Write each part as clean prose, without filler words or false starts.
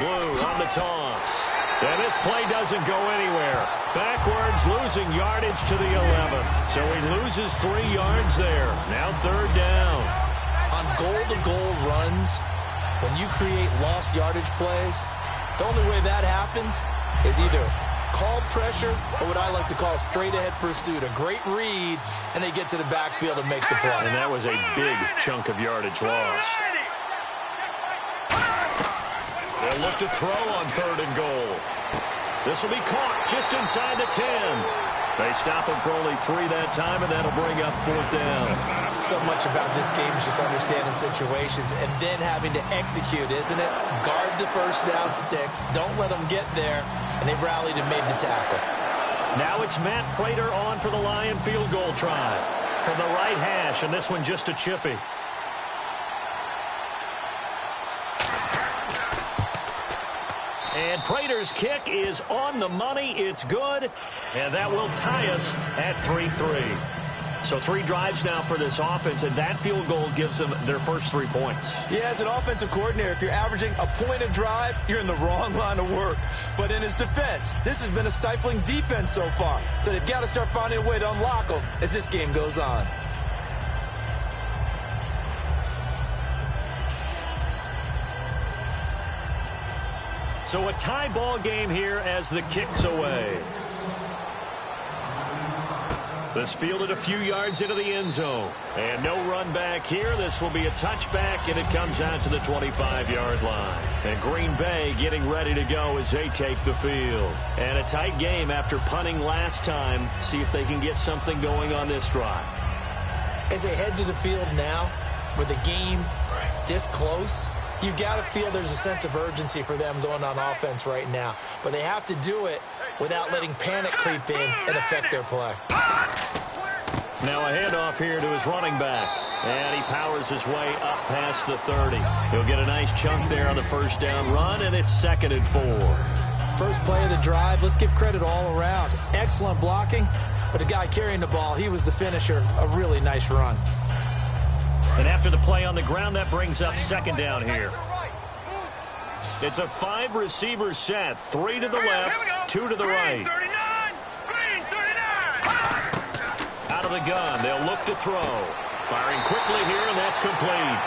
Blue on the toss. And this play doesn't go anywhere. Backwards, losing yardage to the 11. So he loses 3 yards there. Now 3rd down. On goal-to-goal runs, when you create lost yardage plays, the only way that happens is either called pressure or what I like to call straight-ahead pursuit. A great read, and they get to the backfield and make the play. And that was a big chunk of yardage lost. They'll look to throw on 3rd and goal. This will be caught just inside the 10. They stop him for only 3 that time, and that'll bring up 4th down. So much about this game is just understanding situations and then having to execute, isn't it? Guard the first down sticks. Don't let them get there. And they rallied and made the tackle. Now it's Matt Prater on for the Lion field goal try. From the right hash, and this one just a chippy. And Prater's kick is on the money. It's good. And that will tie us at 3-3. So 3 drives now for this offense, and that field goal gives them their first 3 points. Yeah, as an offensive coordinator, if you're averaging a point a drive, you're in the wrong line of work. But in his defense, this has been a stifling defense so far. So they've got to start finding a way to unlock them as this game goes on. So a tie ball game here as the kick's away. This fielded a few yards into the end zone. And no run back here. This will be a touchback, and it comes out to the 25-yard line. And Green Bay getting ready to go as they take the field. And a tight game after punting last time. See if they can get something going on this drive. As they head to the field now, with the game this close, you've got to feel there's a sense of urgency for them going on offense right now. But they have to do it without letting panic creep in and affect their play. Now a handoff here to his running back. And he powers his way up past the 30. He'll get a nice chunk there on the first down run, and it's 2nd and 4. First play of the drive, let's give credit all around. Excellent blocking, but the guy carrying the ball, he was the finisher. A really nice run. And after the play on the ground, that brings up 2nd down here. It's a 5-receiver set. 3 to the left, 2 to the right. Out of the gun, they'll look to throw. Firing quickly here, and that's complete.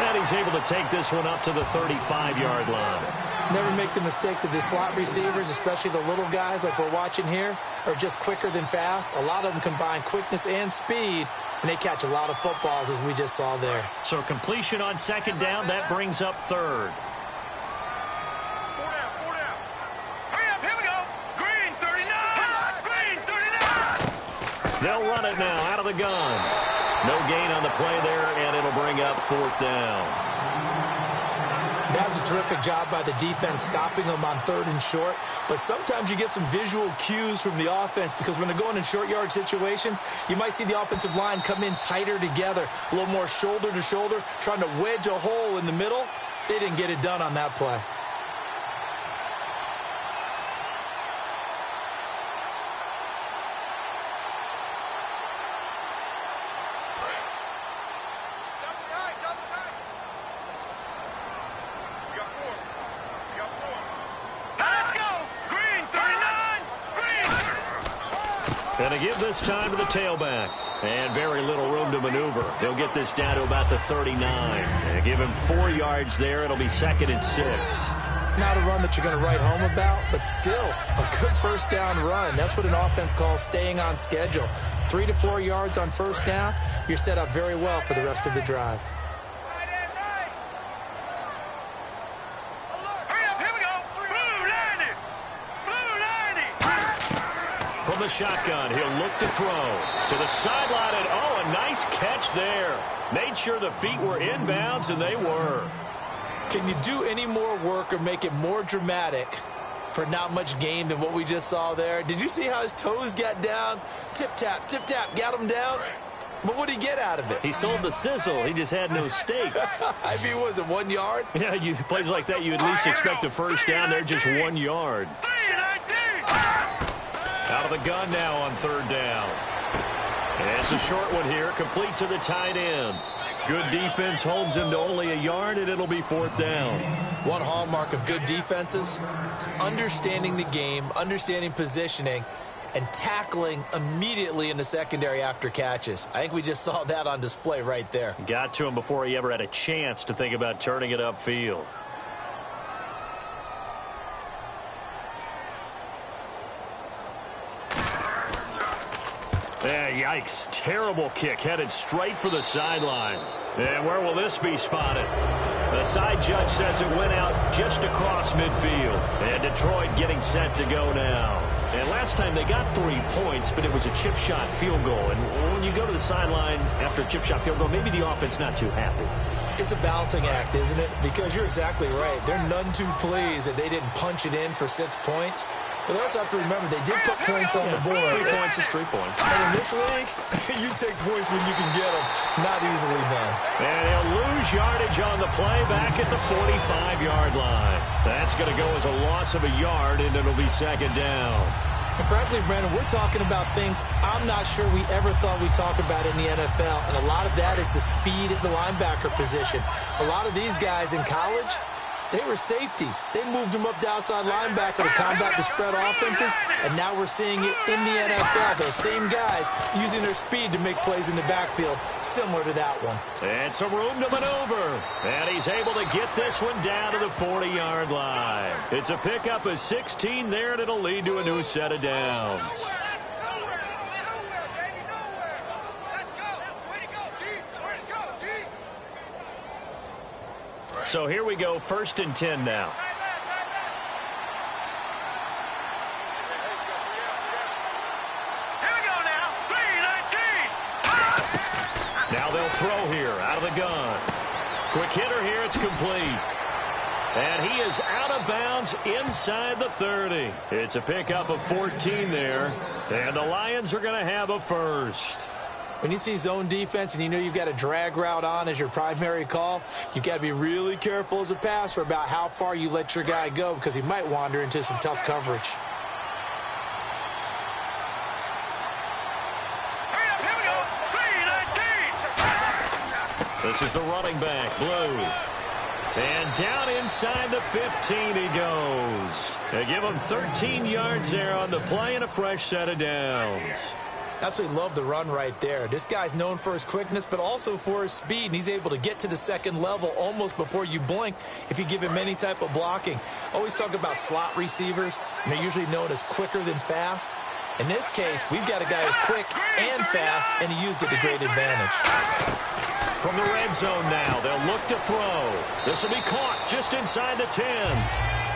And he's able to take this one up to the 35-yard line. Never make the mistake that the slot receivers, especially the little guys like we're watching here, are just quicker than fast. A lot of them combine quickness and speed, and they catch a lot of footballs, as we just saw there. So completion on 2nd down, that brings up 3rd. They'll run it now out of the gun. No gain on the play there, and it'll bring up 4th down. That was a terrific job by the defense stopping them on 3rd and short. But sometimes you get some visual cues from the offense because when they're going in short yard situations, you might see the offensive line come in tighter together, a little more shoulder to shoulder, trying to wedge a hole in the middle. They didn't get it done on that play. And they give this time to the tailback. And very little room to maneuver. They'll get this down to about the 39. And give him 4 yards there. It'll be 2nd and 6. Not a run that you're going to write home about, but still a good first down run. That's what an offense calls staying on schedule. 3 to 4 yards on first down. You're set up very well for the rest of the drive. From the shotgun, he'll look to throw to the sideline, and oh, a nice catch there. Made sure the feet were inbounds, and they were. Can you do any more work or make it more dramatic for not much gain than what we just saw there? Did you see how his toes got down? Tip-tap, got him down. But what did he get out of it? He sold the sizzle. He just had no steak. I mean, was it 1 yard? Yeah, plays like that, you at least expect a first down. They're just 1 yard. Out of the gun now on 3rd down. And it's a short one here, complete to the tight end. Good defense holds him to only a yard, and it'll be 4th down. One hallmark of good defenses is understanding the game, understanding positioning, and tackling immediately in the secondary after catches. I think we just saw that on display right there. Got to him before he ever had a chance to think about turning it upfield. Yeah, yikes. Terrible kick headed straight for the sidelines. And where will this be spotted? The side judge says it went out just across midfield. And Detroit getting set to go now. And last time they got 3 points, but it was a chip shot field goal. And when you go to the sideline after a chip shot field goal, maybe the offense not too happy. It's a balancing act, isn't it? Because you're exactly right. They're none too pleased that they didn't punch it in for 6 points. But they also have to remember they did put points on the board. 3 points is 3 points. And in this league, you take points when you can get them. Not easily done. And he'll lose yardage on the play back at the 45-yard line. That's going to go as a loss of a yard, and it'll be 2nd down. And frankly, Brandon, we're talking about things I'm not sure we ever thought we'd talk about in the NFL. And a lot of that is the speed at the linebacker position. A lot of these guys in college, they were safeties. They moved them up to outside linebacker to combat the spread offenses, and now we're seeing it in the NFL. Those same guys using their speed to make plays in the backfield, similar to that one. And some room to maneuver. And he's able to get this one down to the 40-yard line. It's a pickup of 16 there, and it'll lead to a new set of downs. So here we go, 1st and 10 now. Here we go now, 3-19. Now they'll throw here, out of the gun. Quick hitter here, it's complete. And he is out of bounds inside the 30. It's a pickup of 14 there. And the Lions are going to have a first. When you see zone defense and you know you've got a drag route on as your primary call, you've got to be really careful as a passer about how far you let your guy go because he might wander into some tough coverage. Here we go, 3-19. This is the running back, Blue. And down inside the 15 he goes. They give him 13 yards there on the play and a fresh set of downs. Absolutely love the run right there. This guy's known for his quickness, but also for his speed, and he's able to get to the 2nd level almost before you blink if you give him any type of blocking. Always talk about slot receivers, and they're usually known as quicker than fast. In this case, we've got a guy who's quick and fast, and he used it to great advantage. From the red zone now, they'll look to throw. This will be caught just inside the 10.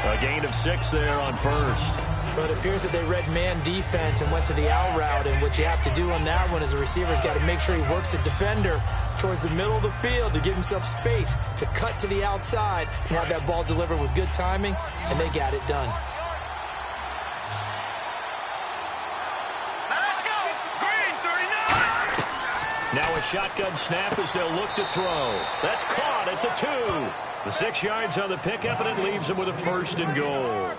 A gain of 6 there on 1st. But it appears that they read man defense and went to the out route, and what you have to do on that one is the receiver's got to make sure he works the defender towards the middle of the field to give himself space to cut to the outside and have that ball delivered with good timing, and they got it done. Let's go, Green 39. Now a shotgun snap as they'll look to throw. That's caught at the 2. The 6 yards on the pickup, and it leaves them with a 1st and goal.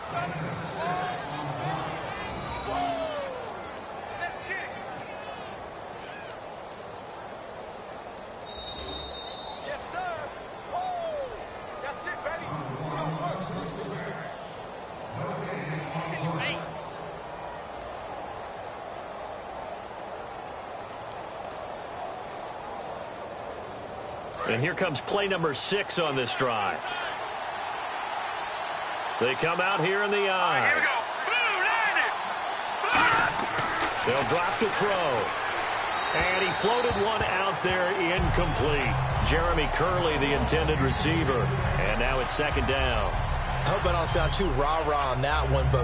And here comes play number 6 on this drive. They come out here in the eye. Here we go. Blue, They'll drop the throw. And he floated one out there incomplete. Jeremy Curley, the intended receiver. And now it's 2nd down. I hope I don't sound too rah-rah on that one, but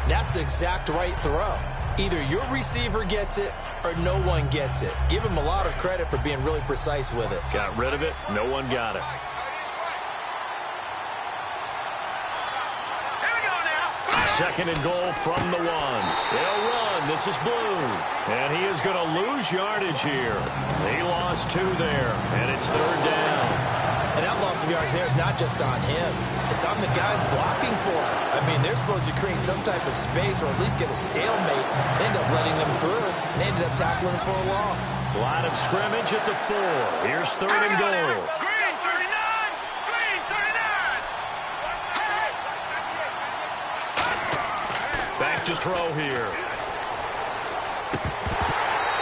that's the exact right throw. Either your receiver gets it or no one gets it. Give him a lot of credit for being really precise with it. Got rid of it. No one got it. Here we go now. 2nd and goal from the 1. They'll run. This is Blue. And he is going to lose yardage here. He lost 2 there, and it's 3rd down. And that loss offensive yards there is not just on him. It's on the guys blocking for him. I mean, they're supposed to create some type of space or at least get a stalemate. They end up letting them through, and they ended up tackling him for a loss. Line of scrimmage at the 4. Here's 3rd and goal. Green 39! Green 39! Back to throw here.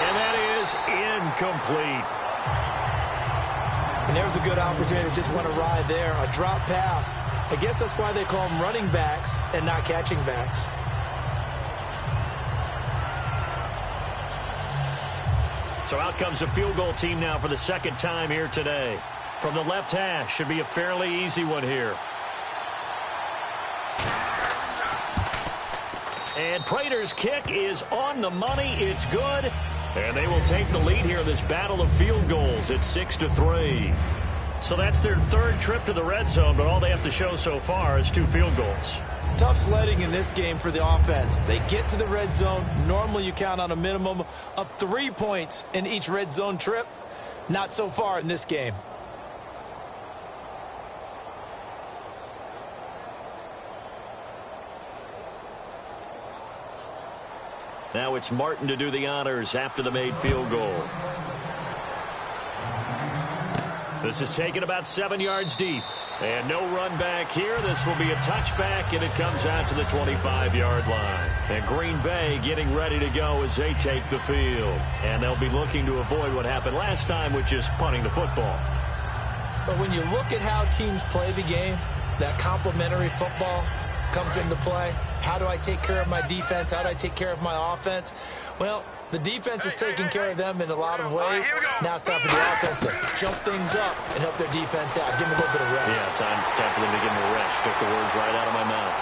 And that is incomplete. And there's a good opportunity to just want to ride there. A drop pass. I guess that's why they call them running backs and not catching backs. So out comes a field goal team now for the second time here today. From the left hash, should be a fairly easy one here. And Prater's kick is on the money. It's good. And they will take the lead here in this battle of field goals. It's 6-3. So that's their 3rd trip to the red zone, but all they have to show so far is 2 field goals. Tough sledding in this game for the offense. They get to the red zone. Normally you count on a minimum of 3 points in each red zone trip. Not so far in this game. Now it's Martin to do the honors after the made field goal. This is taken about 7 yards deep. And no run back here. This will be a touchback, and it comes out to the 25-yard line. And Green Bay getting ready to go as they take the field. And they'll be looking to avoid what happened last time, which is punting the football. But when you look at how teams play the game, that complementary football comes into play. How do I take care of my defense? How do I take care of my offense? Well, the defense is taking care of them in a lot of ways. Now it's time for the offense to jump things up and help their defense out. Give them a little bit of rest. Yeah, time for them to give them a rest. Took the words right out of my mouth.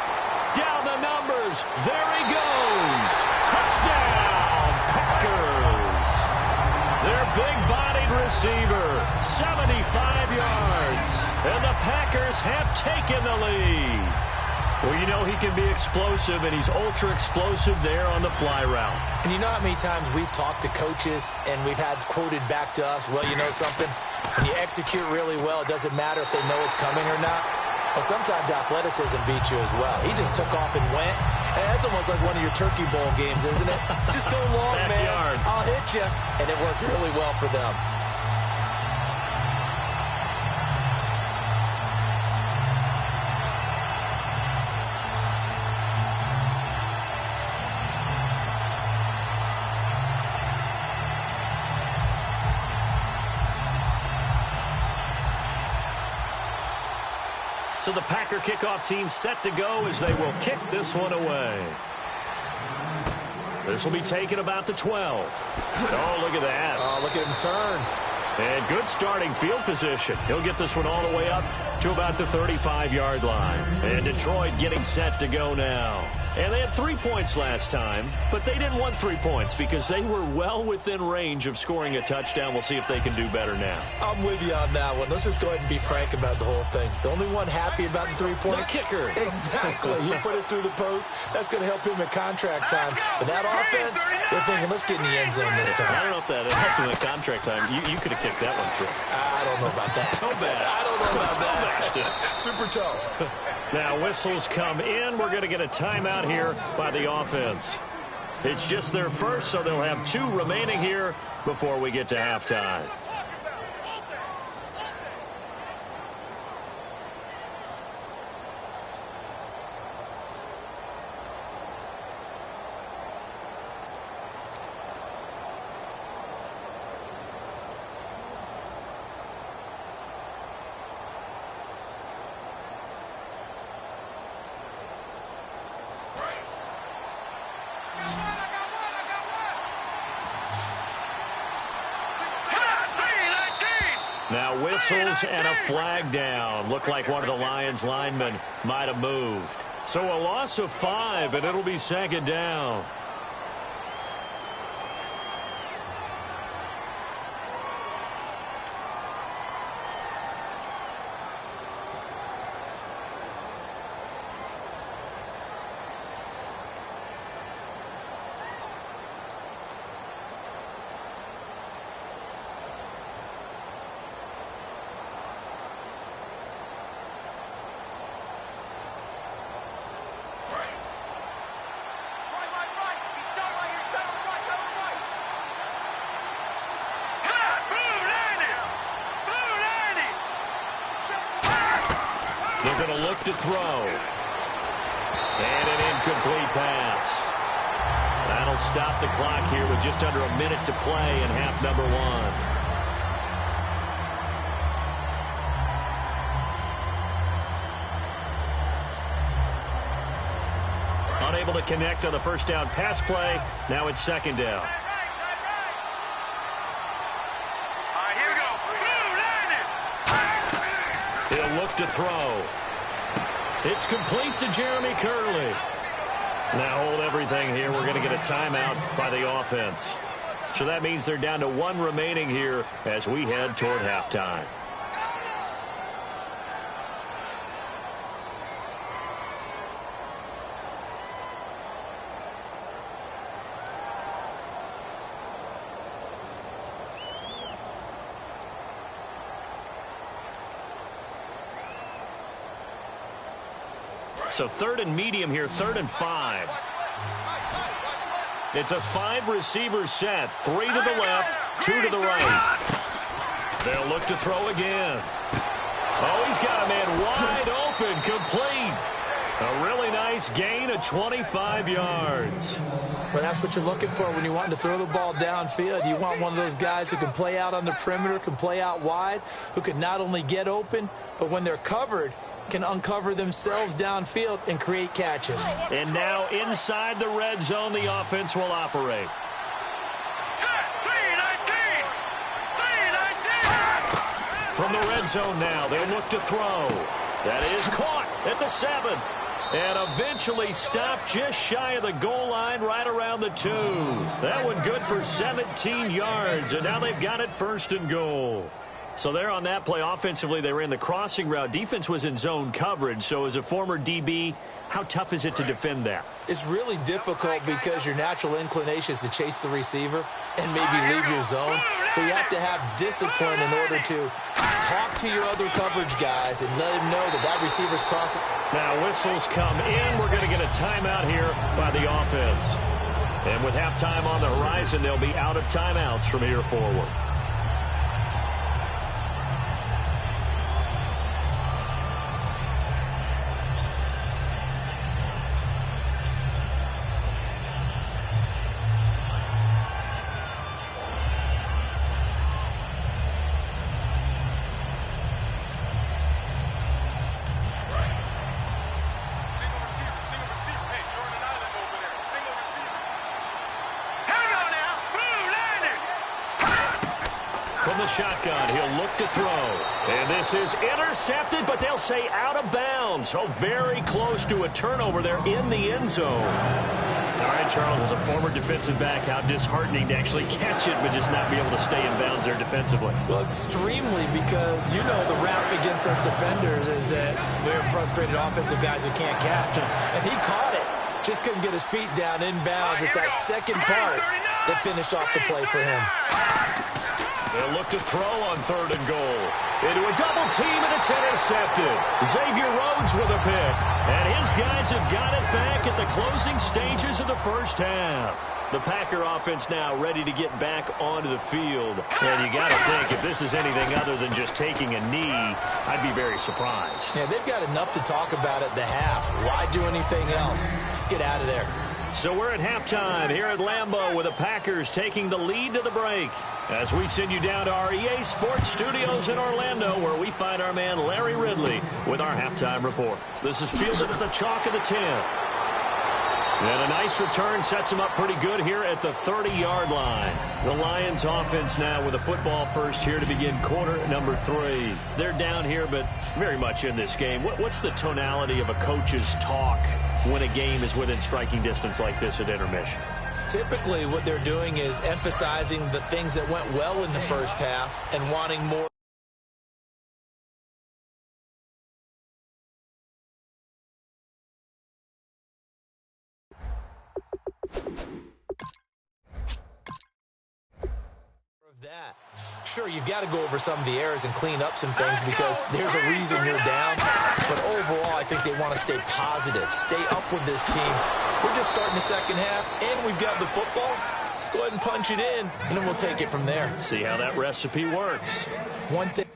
Down the numbers. There he goes. Touchdown, Packers. Their big-bodied receiver, 75 yards. And the Packers have taken the lead. Well, you know he can be explosive, and he's ultra-explosive there on the fly route. And you know how many times we've talked to coaches and we've had quoted back to us, well, you know something? When you execute really well, it doesn't matter if they know it's coming or not. Well, sometimes athleticism beats you as well. He just took off and went. And that's almost like one of your Turkey Bowl games, isn't it? Just go long, man. I'll hit you. And it worked really well for them. So the Packer kickoff team set to go as they will kick this one away. This will be taken about the 12. Oh, look at that. Oh, look at him turn. And good starting field position. He'll get this one all the way up to about the 35-yard line. And Detroit getting set to go now. And they had 3 points last time, but they didn't want 3 points because they were well within range of scoring a touchdown. We'll see if they can do better now. I'm with you on that one. Let's just go ahead and be frank about the whole thing. The only one happy about the three-point kicker. Exactly. He put it through the post. That's going to help him in contract time. But that offense, they're thinking, let's get in the end zone this time. I don't know if that helped him in contract time. You could have kicked that one through. I don't know about that. Toe bash. I don't know about that. Super toe. Now whistles come in. We're going to get a timeout here by the offense. It's just their first, so they'll have 2 remaining here before we get to halftime. Now whistles and a flag down. Looked like one of the Lions linemen might have moved. So a loss of 5, and it'll be second down. They're going to look to throw. And an incomplete pass. That'll stop the clock here with just under a minute to play in half number one. Unable to connect on the first down pass play. Now it's second down. All right, here we go. Blue, line it. He'll look to throw. It's complete to Jeremy Curley. Now hold everything here. We're going to get a timeout by the offense. So that means they're down to one remaining here as we head toward halftime. So third and medium here, 3rd and 5. It's a 5-receiver set, 3 to the left, 2 to the right. They'll look to throw again. Oh, he's got a man wide open, complete. A really nice gain of 25 yards. Well, that's what you're looking for when you want to throw the ball downfield. You want one of those guys who can play out on the perimeter, can play out wide, who can not only get open, but when they're covered, can uncover themselves downfield and create catches. And now inside the red zone, the offense will operate. Set, 3-19. 3-19. From the red zone now, they'll look to throw. That is caught at the 7. And eventually stopped just shy of the goal line right around the 2. That one good for 17 yards, and now they've got it 1st and goal. So there on that play, offensively, they ran the crossing route. Defense was in zone coverage. So as a former DB, how tough is it to defend that? It's really difficult because your natural inclination is to chase the receiver and maybe leave your zone. So you have to have discipline in order to talk to your other coverage guys and let them know that that receiver's crossing. Now whistles come in. We're going to get a timeout here by the offense. And with halftime on the horizon, they'll be out of timeouts from here forward. Shotgun, he'll look to throw. And this is intercepted, but they'll say out of bounds. So very close to a turnover there in the end zone. All right, Charles, as a former defensive back, how disheartening to actually catch it, but just not be able to stay in bounds there defensively. Well, extremely, because you know the rap against us defenders is that we're frustrated offensive guys who can't catch. And he caught it. Just couldn't get his feet down in bounds. It's that second part that finished off the play for him. They'll look to throw on 3rd and goal. Into a double team, and it's intercepted. Xavier Rhodes with a pick. And his guys have got it back at the closing stages of the first half. The Packer offense now ready to get back onto the field. And you got to think, if this is anything other than just taking a knee, I'd be very surprised. Yeah, they've got enough to talk about at the half. Why do anything else? Just get out of there. So we're at halftime here at Lambeau with the Packers taking the lead to the break. As we send you down to our EA Sports Studios in Orlando, where we find our man Larry Ridley with our halftime report. This is fielded at the chalk of the 10. And a nice return sets them up pretty good here at the 30-yard line. The Lions offense now with a football first here to begin quarter number 3. They're down here, but very much in this game. What's the tonality of a coach's talk when a game is within striking distance like this at intermission? Typically, what they're doing is emphasizing the things that went well in the first half and wanting more. That. Sure, you've got to go over some of the errors and clean up some things because there's a reason you're down. But overall, I think they want to stay positive, stay up with this team. We're just starting the second half, and we've got the football. Let's go ahead and punch it in, and then we'll take it from there. See how that recipe works. One thing.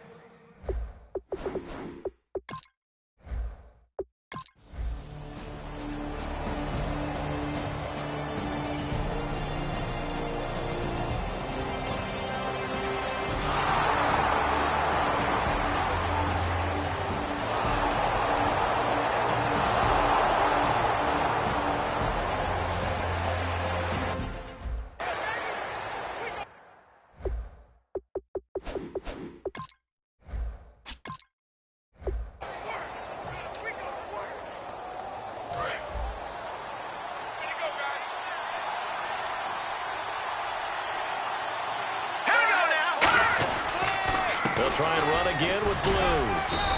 try and run again with Blue.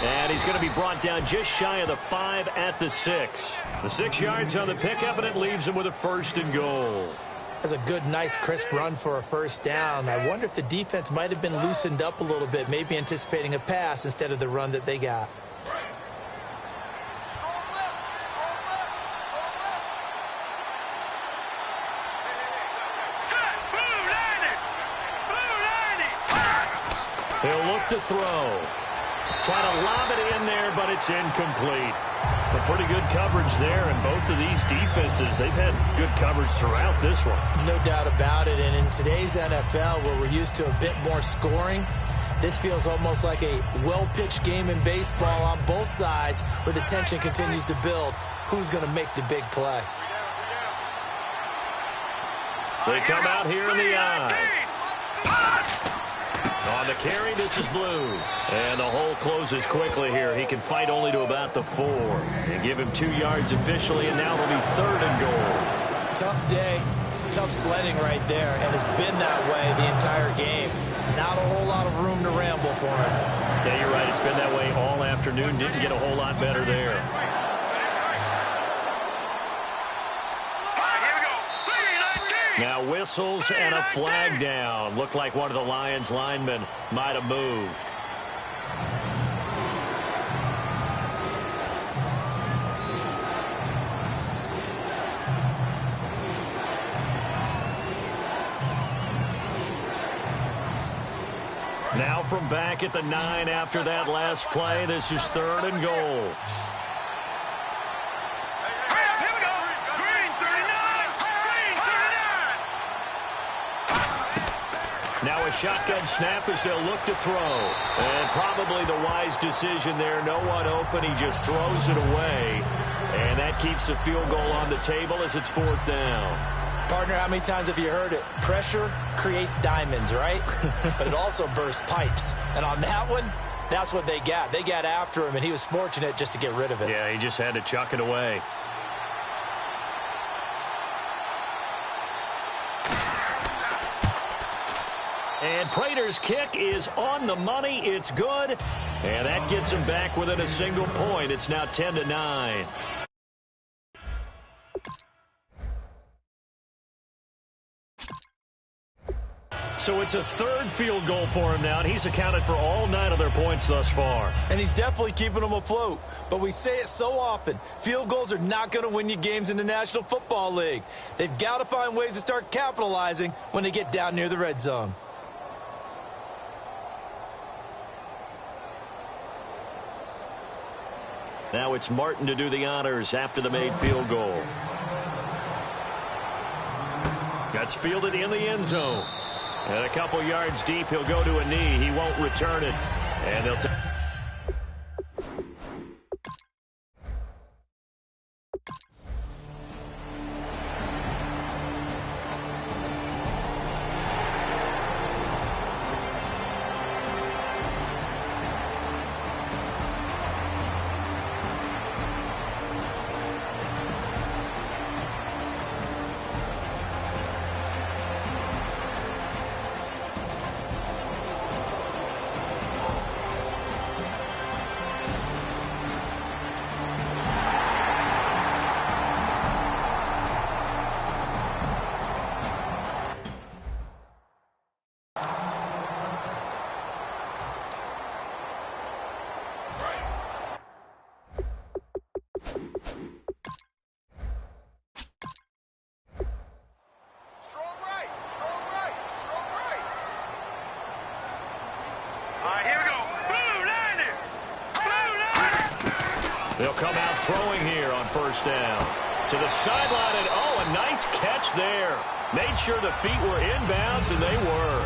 And he's going to be brought down just shy of the 5 at the 6. The 6 yards on the pickup, and it leaves him with a 1st and goal. That's a good, nice, crisp run for a 1st down. I wonder if the defense might have been loosened up a little bit, maybe anticipating a pass instead of the run that they got. He'll look to throw. Try to lob it in there, but it's incomplete. But pretty good coverage there, and both of these defenses, they've had good coverage throughout this one. No doubt about it, and in today's NFL, where we're used to a bit more scoring, this feels almost like a well-pitched game in baseball on both sides, where the tension continues to build. Who's going to make the big play? They come out here in the eye. On the carry, this is Blue. And the hole closes quickly here. He can fight only to about the 4. They give him 2 yards officially, and now it'll be 3rd and goal. Tough day, tough sledding right there, and it's been that way the entire game. Not a whole lot of room to ramble for him. Yeah, you're right. It's been that way all afternoon. Didn't get a whole lot better there. Now whistles and a flag down. Looked like one of the Lions linemen might have moved. Now from back at the 9 after that last play, this is 3rd and goal. Now a shotgun snap as they'll look to throw. And probably the wise decision there. No one open. He just throws it away. And that keeps the field goal on the table as it's 4th down. Partner, how many times have you heard it? Pressure creates diamonds, right? But it also bursts pipes. And on that one, that's what they got. They got after him, and he was fortunate just to get rid of it. Yeah, he just had to chuck it away. And Prater's kick is on the money. It's good. And that gets him back within a single point. It's now 10-9. So it's a 3rd field goal for him now, and he's accounted for all 9 of their points thus far. And he's definitely keeping them afloat. But we say it so often, field goals are not going to win you games in the National Football League. They've got to find ways to start capitalizing when they get down near the red zone. Now it's Martin to do the honors after the made field goal. That's fielded in the end zone. And a couple yards deep, he'll go to a knee. He won't return it. And they'll take... They'll come out throwing here on 1st down. To the sideline, and oh, a nice catch there. Made sure the feet were inbounds, and they were.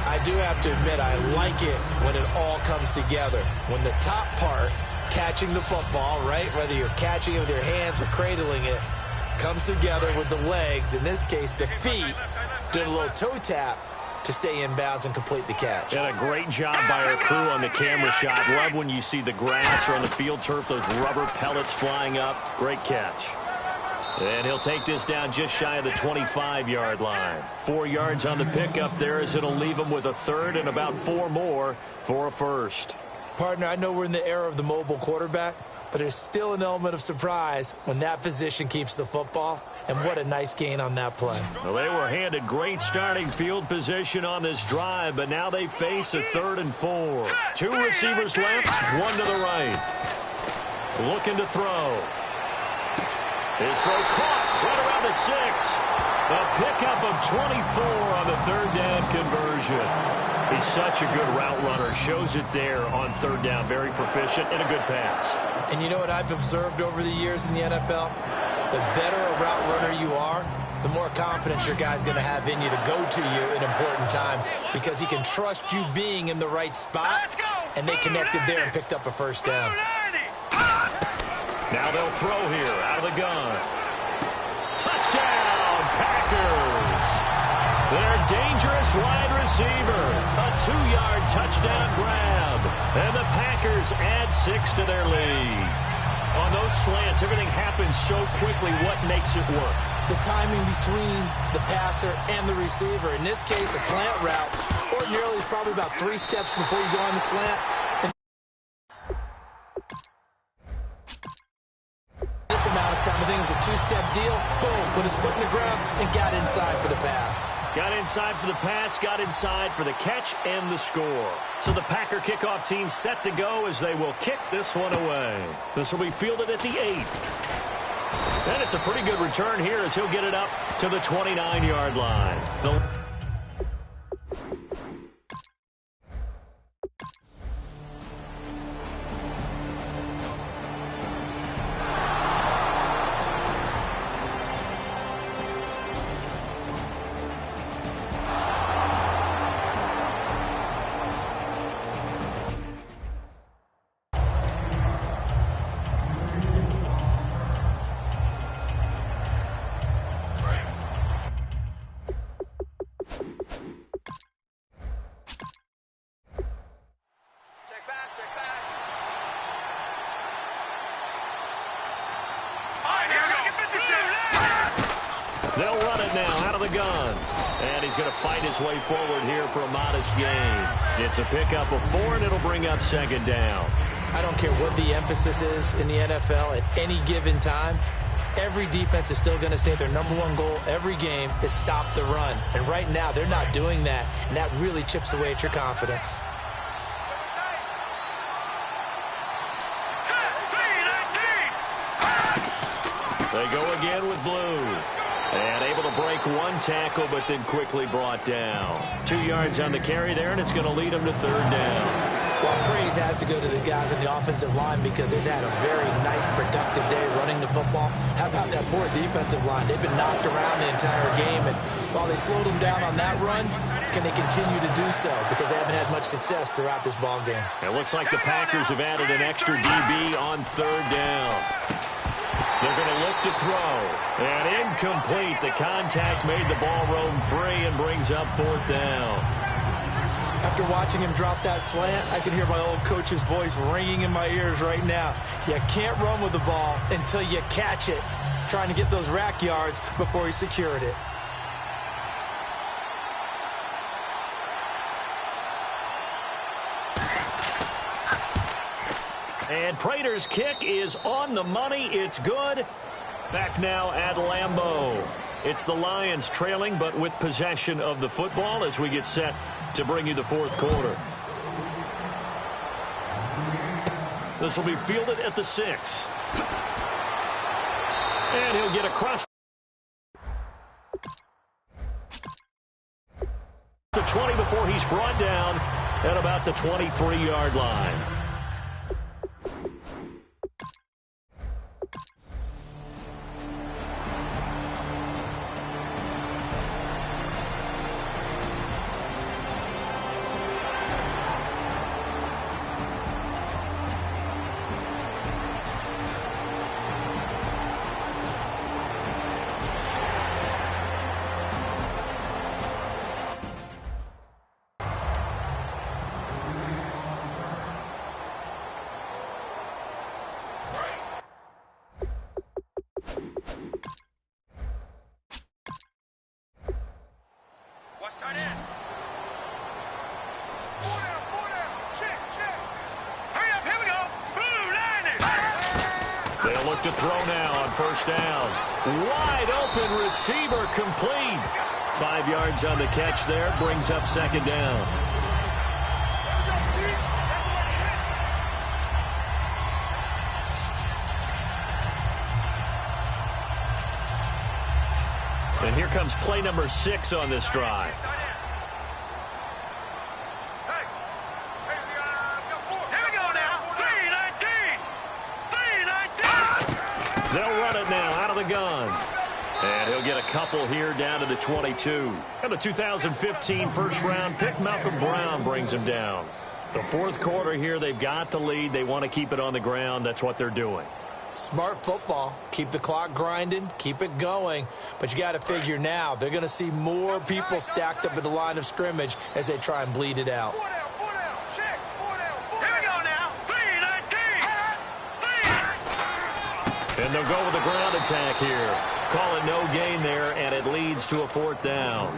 I do have to admit, I like it when it all comes together. When the top part, catching the football, right, whether you're catching it with your hands or cradling it, comes together with the legs, in this case the feet, doing a little toe tap to stay in bounds and complete the catch. And a great job by our crew on the camera shot. Love when you see the grass or on the field turf, those rubber pellets flying up. Great catch. And he'll take this down just shy of the 25-yard line. 4 yards on the pickup there as it'll leave him with a third and about 4 more for a first. Partner, I know we're in the era of the mobile quarterback, but there's still an element of surprise when that position keeps the football. And what a nice gain on that play. Well, they were handed great starting field position on this drive, but now they face a 3rd and 4. 2 receivers left, 1 to the right. Looking to throw. His throw caught right around the 6. A pickup of 24 on the 3rd down conversion. He's such a good route runner. Shows it there on 3rd down. Very proficient and a good pass. And you know what I've observed over the years in the NFL? The better a route runner you are, the more confidence your guy's going to have in you to go to you in important times because he can trust you being in the right spot, and they connected there and picked up a first down. Now they'll throw here out of the gun. Touchdown, Packers! Their dangerous wide receiver. A 2-yard touchdown grab. And the Packers add 6 to their lead. On those slants, everything happens so quickly. What makes it work? The timing between the passer and the receiver. In this case, a slant route ordinarily is probably about 3 steps before you go on the slant. This amount of time, I think it was a 2-step deal. Boom, put his foot in the ground and got inside for the pass. Got inside for the pass, got inside for the catch and the score. So the Packer kickoff team set to go as they will kick this one away. This will be fielded at the 8. And it's a pretty good return here as he'll get it up to the 29-yard line. They'll run it now out of the gun. And he's going to fight his way forward here for a modest gain. It's a pickup of 4, and it'll bring up 2nd down. I don't care what the emphasis is in the NFL at any given time. Every defense is still going to say their #1 goal every game is stop the run. And right now, they're not doing that, and that really chips away at your confidence. They go again with blue. And able to break 1 tackle, but then quickly brought down. 2 yards on the carry there, and it's going to lead them to 3rd down. Well, praise has to go to the guys on the offensive line because they've had a very nice, productive day running the football. How about that poor defensive line? They've been knocked around the entire game, and while they slowed them down on that run, can they continue to do so? Because they haven't had much success throughout this ball game. It looks like the Packers have added an extra DB on 3rd down. They're going to look to throw. And incomplete. The contact made the ball roam free and brings up 4th down. After watching him drop that slant, I can hear my old coach's voice ringing in my ears right now. You can't run with the ball until you catch it. Trying to get those rack yards before he secured it. And Prater's kick is on the money. It's good. Back now at Lambeau. It's the Lions trailing, but with possession of the football as we get set to bring you the 4th quarter. This will be fielded at the 6. And he'll get across the 20 before he's brought down at about the 23-yard line. to throw now on first down. Wide open receiver complete. 5 yards on the catch there, brings up second down. And here comes play number 6 on this drive. They'll run it now out of the gun. And he'll get a couple here down to the 22. And the 2015 first-round pick, Malcolm Brown, brings him down. The fourth quarter here, they've got the lead. They want to keep it on the ground. That's what they're doing. Smart football. Keep the clock grinding. Keep it going. But you got to figure now, they're going to see more people stacked up at the line of scrimmage as they try and bleed it out. And they'll go with the ground attack here. Call it no gain there, and it leads to a fourth down.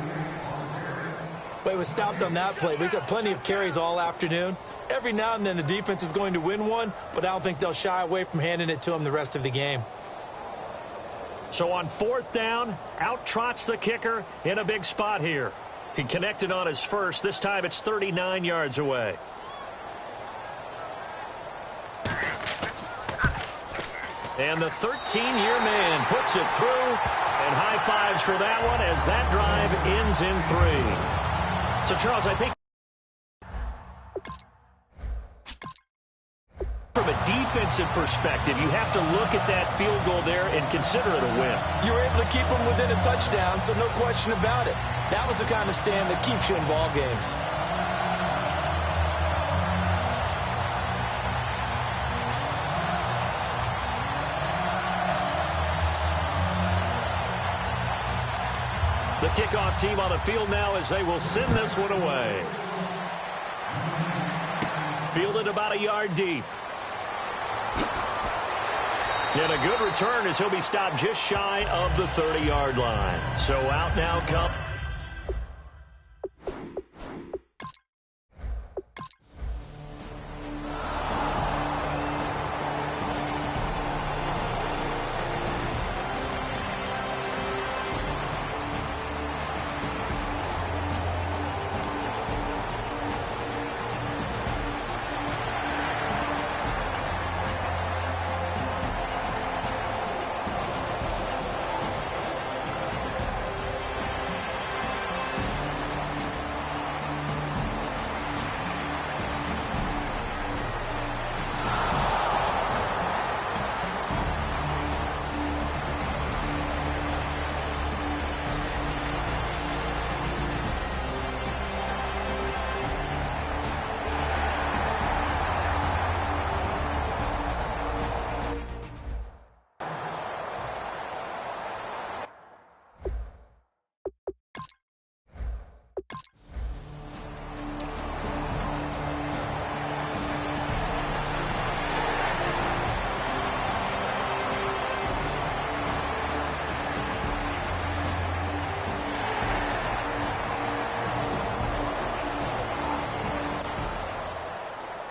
But he was stopped on that play. But he's had plenty of carries all afternoon. Every now and then the defense is going to win one, but I don't think they'll shy away from handing it to him the rest of the game. So on fourth down, out trots the kicker in a big spot here. He connected on his first. This time it's 39 yards away. And the 13-year man puts it through, and high fives for that one as that drive ends in 3. So, Charles, I think from a defensive perspective, you have to look at that field goal there and consider it a win. You were able to keep them within a touchdown, so no question about it. That was the kind of stand that keeps you in ball games. The kickoff team on the field now as they will send this one away. Fielded about a yard deep. And a good return as he'll be stopped just shy of the 30-yard line. So out now come.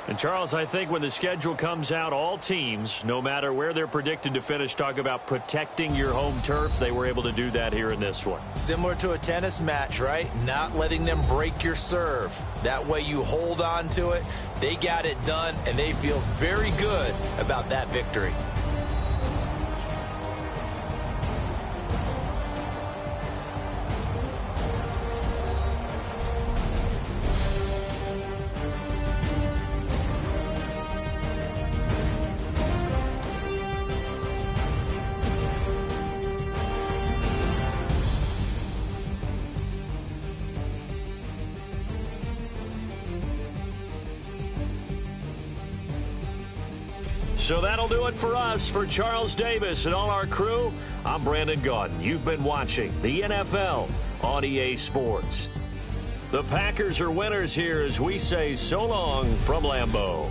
And, Charles, I think when the schedule comes out, all teams, no matter where they're predicted to finish, talk about protecting your home turf. They were able to do that here in this one. Similar to a tennis match, right? Not letting them break your serve. That way you hold on to it. They got it done, and they feel very good about that victory. So that'll do it for us. For Charles Davis and all our crew, I'm Brandon Gaudin. You've been watching the NFL on EA Sports. The Packers are winners here as we say so long from Lambeau.